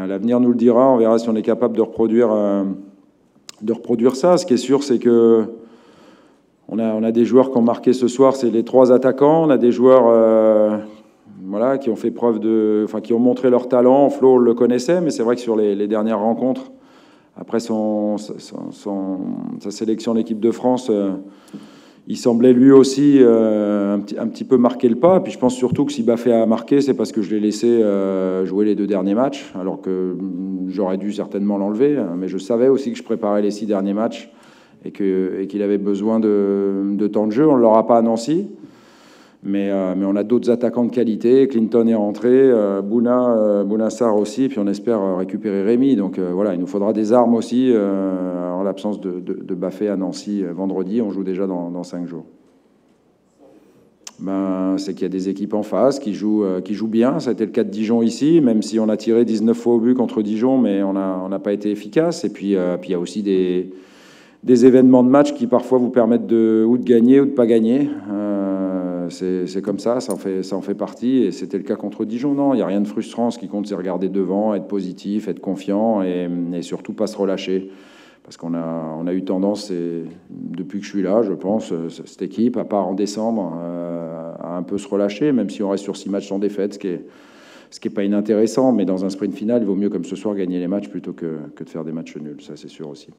l'avenir nous le dira. On verra si on est capable de reproduire ça. Ce qui est sûr, c'est que on a des joueurs qui ont marqué ce soir, c'est les 3 attaquants. On a des joueurs voilà, qui ont fait preuve qui ont montré leur talent. Flo le connaissait, mais c'est vrai que sur les dernières rencontres, après sa sélection en équipe de France, il semblait lui aussi un petit peu marquer le pas. Puis je pense surtout que si Bafé a marqué, c'est parce que je l'ai laissé jouer les 2 derniers matchs, alors que j'aurais dû certainement l'enlever. Mais je savais aussi que je préparais les 6 derniers matchs et qu'il avait besoin de temps de jeu. On ne l'aura pas à Nancy. Mais on a d'autres attaquants de qualité. Clinton est rentré, Bouna Sarr aussi, puis on espère récupérer Rémi. Donc voilà, il nous faudra des armes aussi en l'absence de Bafé à Nancy vendredi. On joue déjà dans 5 jours. C'est qu'il y a des équipes en face qui jouent bien. Ça a été le cas de Dijon ici, même si on a tiré 19 fois au but contre Dijon, mais on n'a pas été efficace. Et puis il y a aussi des événements de match qui parfois vous permettent ou de gagner ou de pas gagner. C'est comme ça en fait partie, et c'était le cas contre Dijon. Non, il n'y a rien de frustrant. Ce qui compte, c'est regarder devant, être positif, être confiant, et surtout pas se relâcher. Parce qu'on a eu tendance, depuis que je suis là, je pense, cette équipe, à part en décembre, à un peu se relâcher, même si on reste sur 6 matchs sans défaite, ce qui est pas inintéressant. Mais dans un sprint final, il vaut mieux, comme ce soir, gagner les matchs plutôt que de faire des matchs nuls. Ça, c'est sûr aussi.